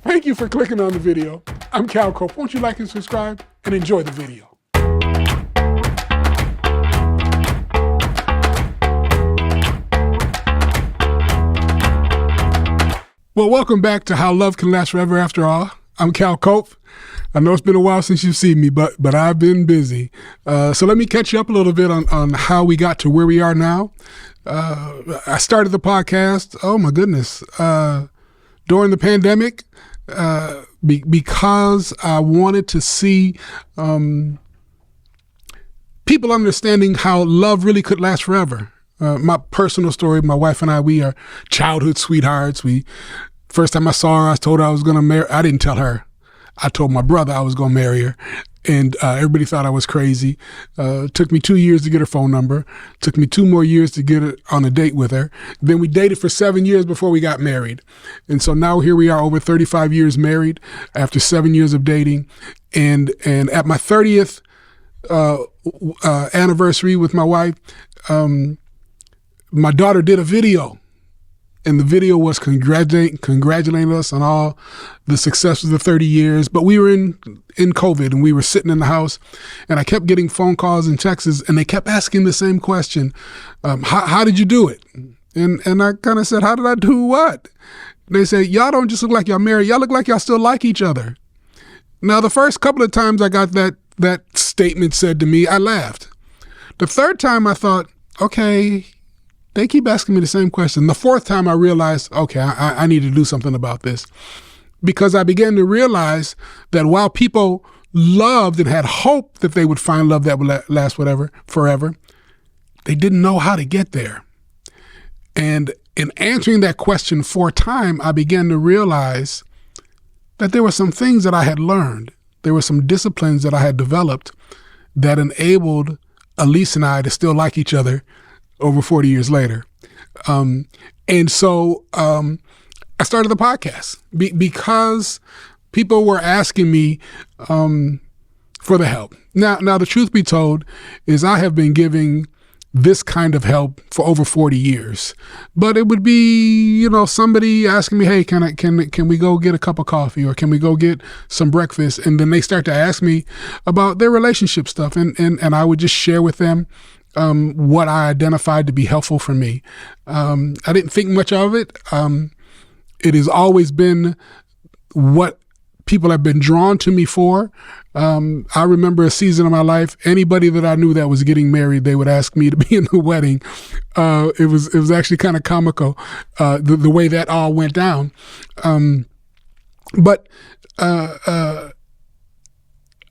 Thank you for clicking on the video. I'm Cal Cope. Won't you like and subscribe and enjoy the video? Well, welcome back to How Love Can Last Forever After All. I'm Cal Cope. I know it's been a while since you've seen me, but I've been busy. So let me catch you up a little bit on how we got to where we are now. I started the podcast, oh my goodness, during the pandemic because I wanted to see people understanding how love really could last forever. My personal story, my wife and I, we are childhood sweethearts. First time I saw her, I told her I was going to marry. I didn't tell her. I told my brother I was going to marry her. And everybody thought I was crazy. Took me 2 years to get her phone number. Took me 2 more years to get on a date with her. Then we dated for 7 years before we got married. And so now here we are, over 35 years married after 7 years of dating. And at my 30th anniversary with my wife, my daughter did a video. And the video was congratulating us on all the success of the 30 years. But we were in COVID and we were sitting in the house, and I kept getting phone calls and texts, and they kept asking the same question. How did you do it? And I kind of said, how did I do what? They said, y'all don't just look like y'all married. Y'all look like y'all still like each other. Now, the first couple of times I got that statement said to me, I laughed. The third time I thought, okay, they keep asking me the same question. The fourth time I realized, okay, I need to do something about this, because I began to realize that while people loved and had hope that they would find love that would last forever, they didn't know how to get there. And in answering that question 4 times, I began to realize that there were some things that I had learned. There were some disciplines that I had developed that enabled Elise and I to still like each other over 40 years later. And so I started the podcast because people were asking me for the help. Now, the truth be told is I have been giving this kind of help for over 40 years. But it would be, somebody asking me, hey, can we go get a cup of coffee, or can we go get some breakfast? And then they start to ask me about their relationship stuff. And I would just share with them what I identified to be helpful for me. I didn't think much of it. It has always been what people have been drawn to me for. I remember a season of my life, anybody that I knew that was getting married, they would ask me to be in the wedding. It was actually kind of comical, the way that all went down. But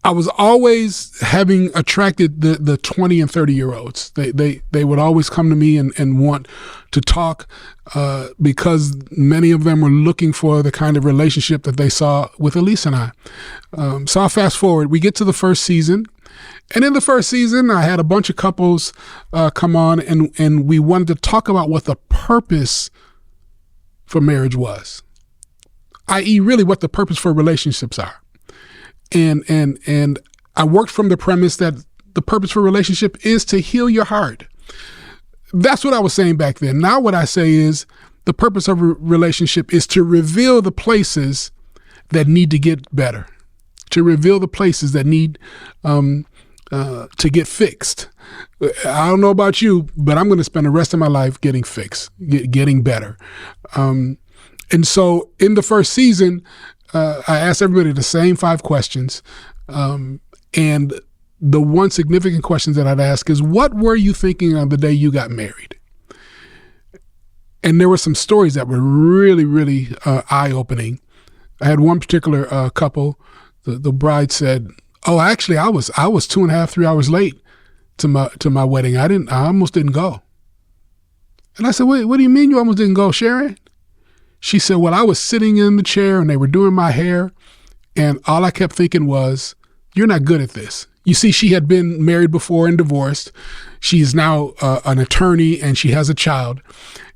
I was always having attracted the 20 and 30-year-olds. They would always come to me and want to talk because many of them were looking for the kind of relationship that they saw with Elise and I. So I'll fast forward. We get to the first season. And in the first season, I had a bunch of couples come on, and we wanted to talk about what the purpose for marriage was, i.e. really what the purpose for relationships are. And I worked from the premise that the purpose for a relationship is to heal your heart. That's what I was saying back then. Now what I say is the purpose of a relationship is to reveal the places that need to get better, to reveal the places that need to get fixed. I don't know about you, but I'm going to spend the rest of my life getting fixed, getting better. And so in the first season, I asked everybody the same 5 questions. And the one significant question that I'd ask is, what were you thinking on the day you got married? And there were some stories that were really, really eye-opening. I had one particular couple, the bride said, oh, actually, I was 2.5, 3 hours late to my wedding. I almost didn't go. And I said, wait, what do you mean you almost didn't go, Sharon? She said, well, I was sitting in the chair and they were doing my hair, and all I kept thinking was, you're not good at this. You see, she had been married before and divorced. She is now an attorney, and she has a child.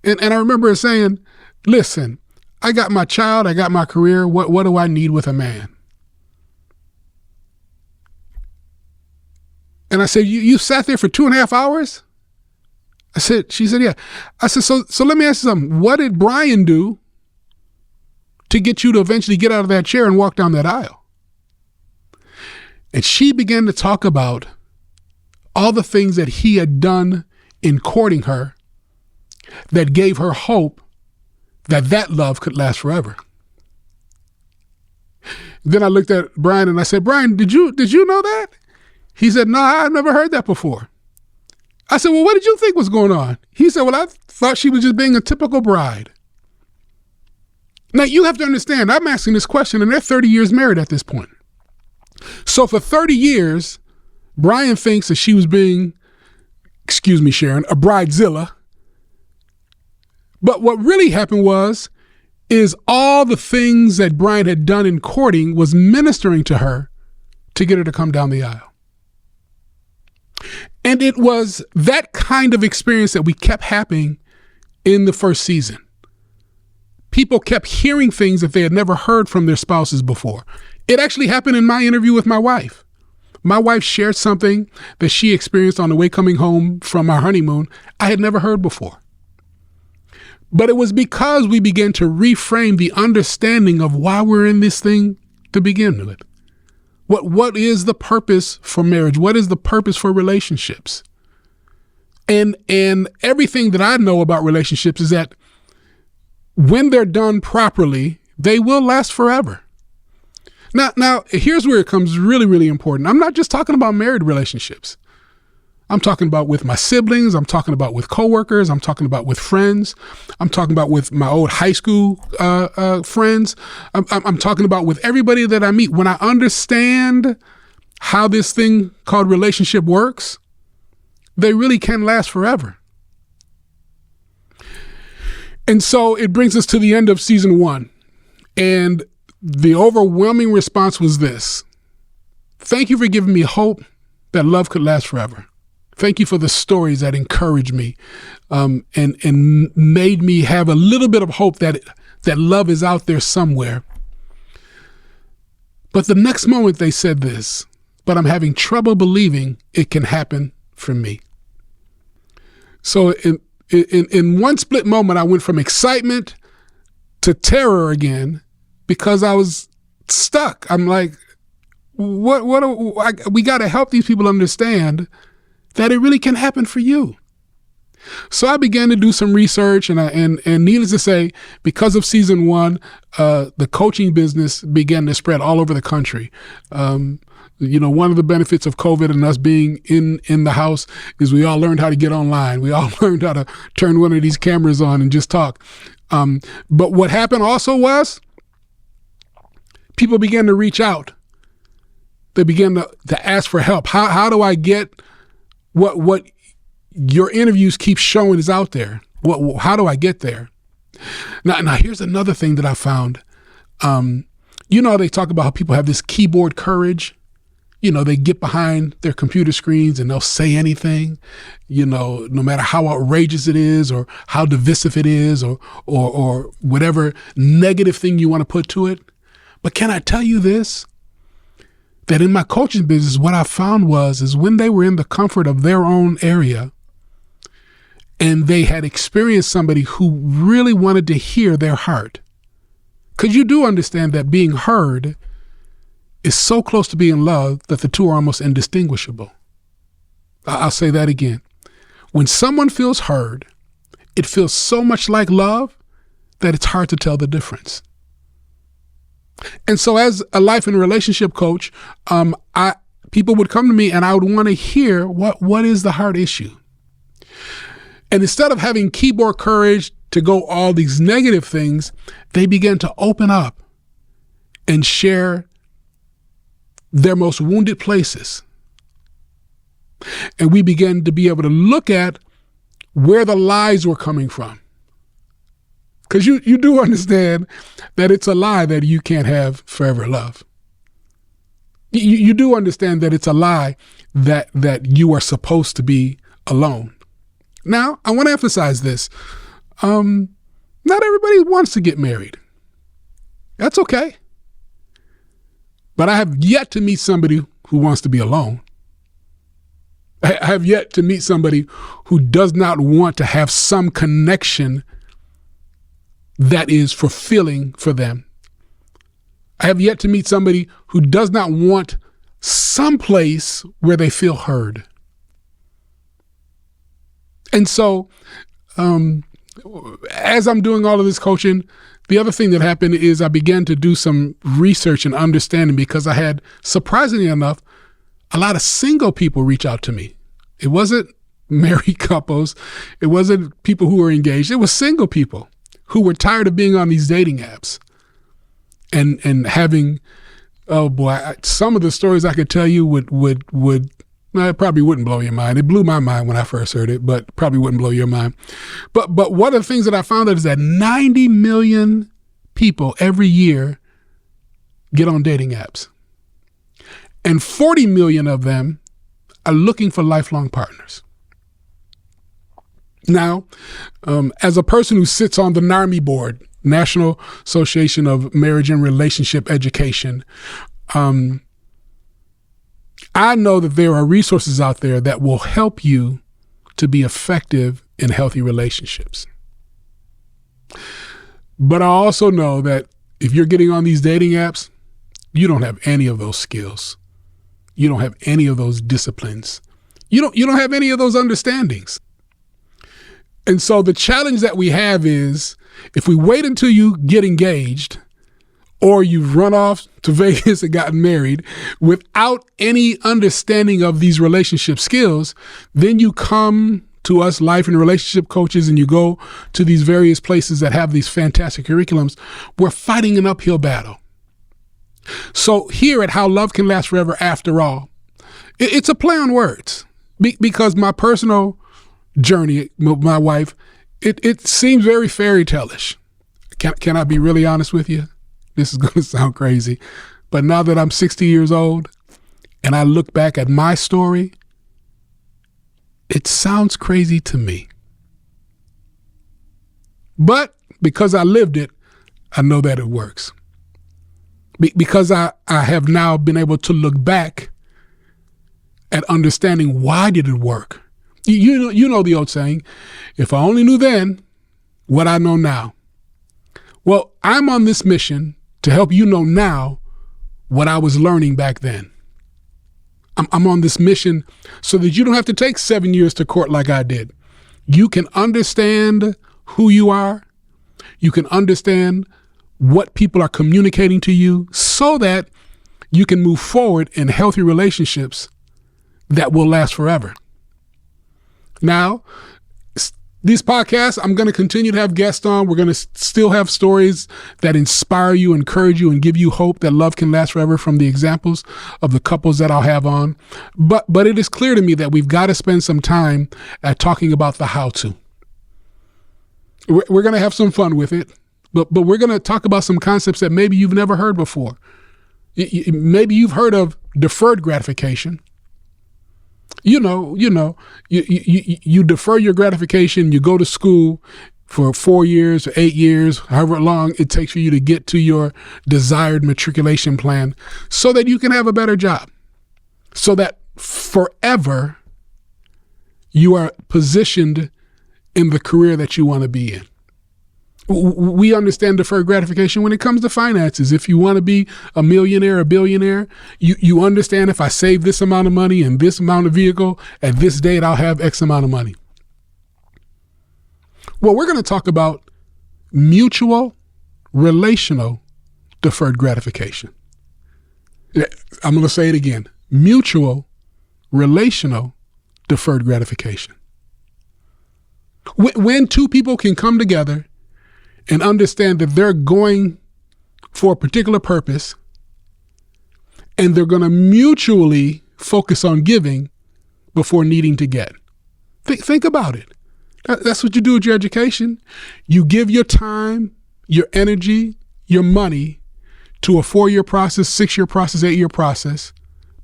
And I remember her saying, listen, I got my child, I got my career. What do I need with a man? And I said, you sat there for 2.5 hours? She said, yeah. I said, so let me ask you something. What did Brian do to get you to eventually get out of that chair and walk down that aisle. And she began to talk about all the things that he had done in courting her that gave her hope that that love could last forever. Then I looked at Brian and I said, Brian, did you know that? He said, no, I've never heard that before. I said, well, what did you think was going on? He said, well, I thought she was just being a typical bride. Now, you have to understand, I'm asking this question, and they're 30 years married at this point. So for 30 years, Brian thinks that she was being, excuse me, Sharon, a bridezilla. But what really happened is all the things that Brian had done in courting was ministering to her to get her to come down the aisle. And it was that kind of experience that we kept happening in the first season. People kept hearing things that they had never heard from their spouses before. It actually happened in my interview with my wife. My wife shared something that she experienced on the way coming home from our honeymoon I had never heard before. But it was because we began to reframe the understanding of why we're in this thing to begin with. What is the purpose for marriage? What is the purpose for relationships? And everything that I know about relationships is that when they're done properly, they will last forever. Now, here's where it comes really, really important. I'm not just talking about married relationships. I'm talking about with my siblings. I'm talking about with coworkers. I'm talking about with friends. I'm talking about with my old high school friends. I'm talking about with everybody that I meet. When I understand how this thing called relationship works, they really can last forever. And so it brings us to the end of season 1. And the overwhelming response was this: thank you for giving me hope that love could last forever. Thank you for the stories that encouraged me and made me have a little bit of hope that love is out there somewhere. But the next moment they said this: but I'm having trouble believing it can happen for me. So in one split moment, I went from excitement to terror again because I was stuck. I'm like, we got to help these people understand that it really can happen for you. So I began to do some research, and needless to say, because of season 1, the coaching business began to spread all over the country. One of the benefits of COVID and us being in the house is we all learned how to get online. We all learned how to turn one of these cameras on and just talk. But what happened also was people began to reach out. They began to ask for help. How do I get what your interviews keep showing is out there? How do I get there? Now here's another thing that I found. They talk about how people have this keyboard courage. They get behind their computer screens and they'll say anything, no matter how outrageous it is or how divisive it is or whatever negative thing you want to put to it. But can I tell you this? That in my coaching business, what I found is when they were in the comfort of their own area and they had experienced somebody who really wanted to hear their heart. Because you do understand that being heard is so close to being loved that the two are almost indistinguishable. I'll say that again. When someone feels heard, it feels so much like love that it's hard to tell the difference. And so as a life and relationship coach, people would come to me and I would want to hear what is the heart issue. And instead of having keyboard courage to go all these negative things, they began to open up and share their most wounded places. And we began to be able to look at where the lies were coming from. Because you do understand that it's a lie that you can't have forever love. You do understand that it's a lie that you are supposed to be alone. Now, I want to emphasize this. Not everybody wants to get married. That's okay. But I have yet to meet somebody who wants to be alone. I have yet to meet somebody who does not want to have some connection that is fulfilling for them I have yet to meet somebody who does not want some place where they feel heard. And so, as I'm doing all of this coaching, the other thing that happened is I began to do some research and understanding, because I had, surprisingly enough, a lot of single people reach out to me. It wasn't married couples. It wasn't people who were engaged. It was single people who were tired of being on these dating apps and having, oh boy, some of the stories I could tell you would it probably wouldn't blow your mind. It blew my mind when I first heard it, but probably wouldn't blow your mind. But one of the things that I found out is that 90 million people every year get on dating apps. And 40 million of them are looking for lifelong partners. Now, as a person who sits on the NARMI board, National Association of Marriage and Relationship Education, I know that there are resources out there that will help you to be effective in healthy relationships. But I also know that if you're getting on these dating apps, you don't have any of those skills. You don't have any of those disciplines. You don't have any of those understandings. And so the challenge that we have is, if we wait until you get engaged, or you've run off to Vegas and gotten married without any understanding of these relationship skills, then you come to us life and relationship coaches and you go to these various places that have these fantastic curriculums. We're fighting an uphill battle. So here at How Love Can Last Forever, after all, it's a play on words, because my personal journey with my wife, it seems very fairy tale-ish. Can I be really honest with you? This is going to sound crazy, but now that I'm 60 years old and I look back at my story, it sounds crazy to me. But because I lived it, I know that it works. Because I have now been able to look back at understanding, why did it work? You know the old saying, if I only knew then what I know now. Well, I'm on this mission to help you know now what I was learning back then. I'm on this mission so that you don't have to take 7 years to court like I did. You can understand who you are. You can understand what people are communicating to you, so that you can move forward in healthy relationships that will last forever. Now, these podcasts, I'm going to continue to have guests on. We're going to still have stories that inspire you, encourage you, and give you hope that love can last forever from the examples of the couples that I'll have on. But it is clear to me that we've got to spend some time at talking about the how-to. We're going to have some fun with it, but we're going to talk about some concepts that maybe you've never heard before. Maybe you've heard of deferred gratification. You defer your gratification. You go to school for 4 years or 8 years, however long it takes for you to get to your desired matriculation plan, so that you can have a better job, so that forever you are positioned in the career that you want to be in. We understand deferred gratification when it comes to finances. If you want to be a millionaire or billionaire, you understand, if I save this amount of money and this amount of vehicle at this date, I'll have X amount of money. Well, we're going to talk about mutual relational deferred gratification. I'm going to say it again. Mutual relational deferred gratification. When two people can come together and understand that they're going for a particular purpose, and they're going to mutually focus on giving before needing to get. Think about it. That's what you do with your education. You give your time, your energy, your money to a 4-year process, 6-year process, 8-year process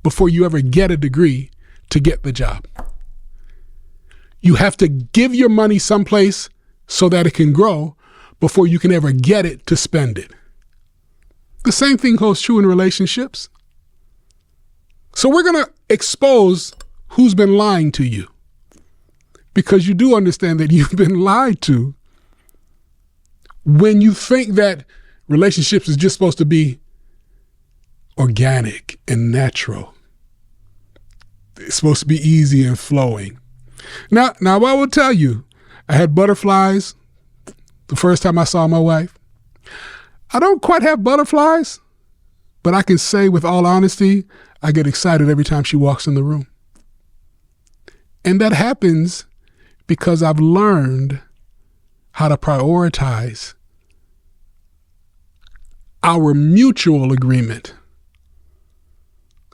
before you ever get a degree to get the job. You have to give your money someplace so that it can grow before you can ever get it to spend it. The same thing holds true in relationships. So we're going to expose who's been lying to you, because you do understand that you've been lied to when you think that relationships is just supposed to be organic and natural. It's supposed to be easy and flowing. Now I will tell you, I had butterflies the first time I saw my wife. I don't quite have butterflies, but I can say with all honesty, I get excited every time she walks in the room. And that happens because I've learned how to prioritize our mutual agreement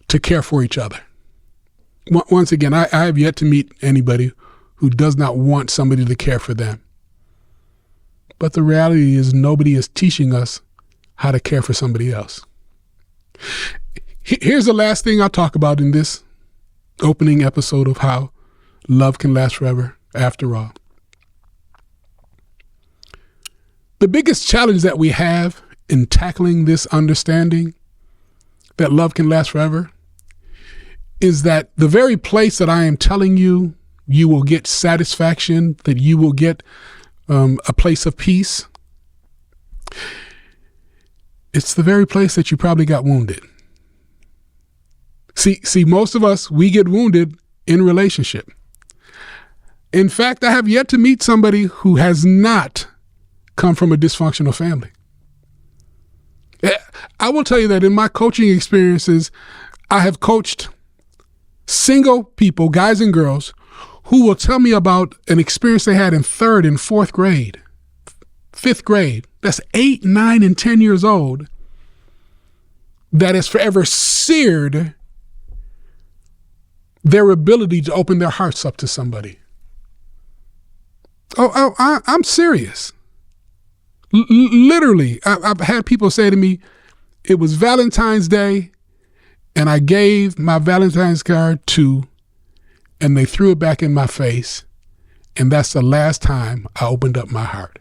to care for each other. Once again, I have yet to meet anybody who does not want somebody to care for them. But the reality is nobody is teaching us how to care for somebody else. Here's the last thing I'll talk about in this opening episode of How Love Can Last Forever After All. The biggest challenge that we have in tackling this understanding that love can last forever is that the very place that I am telling you, you will get satisfaction, that you will get a place of peace, it's the very place that you probably got wounded. See, most of us, we get wounded in relationship. In fact, I have yet to meet somebody who has not come from a dysfunctional family. I will tell you that in my coaching experiences, I have coached single people, guys and girls, who will tell me about an experience they had in 3rd and 4th grade, 5th grade. That's 8, 9, and 10 years old. That has forever seared their ability to open their hearts up to somebody. I'm serious. Literally, I've had people say to me, it was Valentine's Day and I gave my Valentine's card to, and they threw it back in my face. And that's the last time I opened up my heart.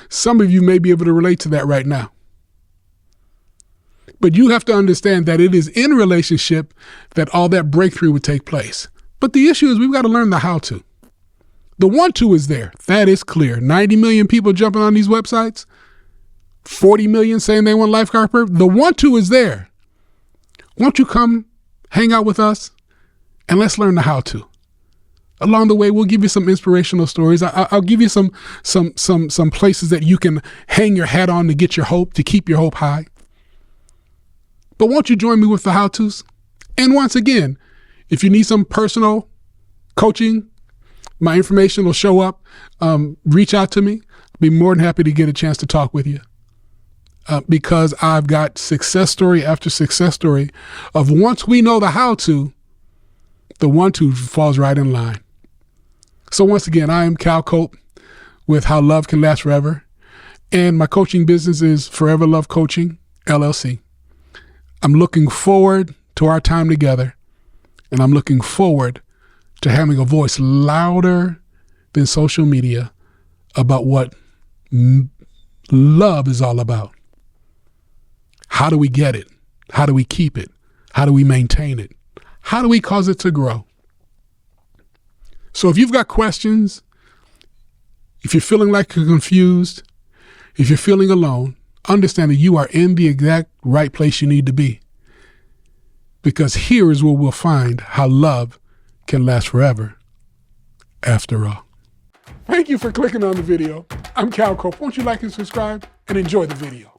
Some of you may be able to relate to that right now. But you have to understand that it is in relationship that all that breakthrough would take place. But the issue is we've got to learn the how to. The want-to is there. That is clear. 90 million people jumping on these websites. 40 million saying they want lifeguard perp. The want-to is there. Won't you come hang out with us and let's learn the how-to? Along the way, we'll give you some inspirational stories. I'll give you some places that you can hang your hat on to get your hope, to keep your hope high. But won't you join me with the how-tos? And once again, if you need some personal coaching, my information will show up. Reach out to me. I'll be more than happy to get a chance to talk with you. Because I've got success story after success story of once we know the how-to, the want-to falls right in line. So once again, I am Cal Cope with How Love Can Last Forever. And my coaching business is Forever Love Coaching, LLC. I'm looking forward to our time together. And I'm looking forward to having a voice louder than social media about what love is all about. How do we get it? How do we keep it? How do we maintain it? How do we cause it to grow? So if you've got questions, if you're feeling like you're confused, if you're feeling alone, understand that you are in the exact right place you need to be. Because here is where we'll find how love can last forever after all. Thank you for clicking on the video. I'm Cal Cope. Won't you like and subscribe and enjoy the video?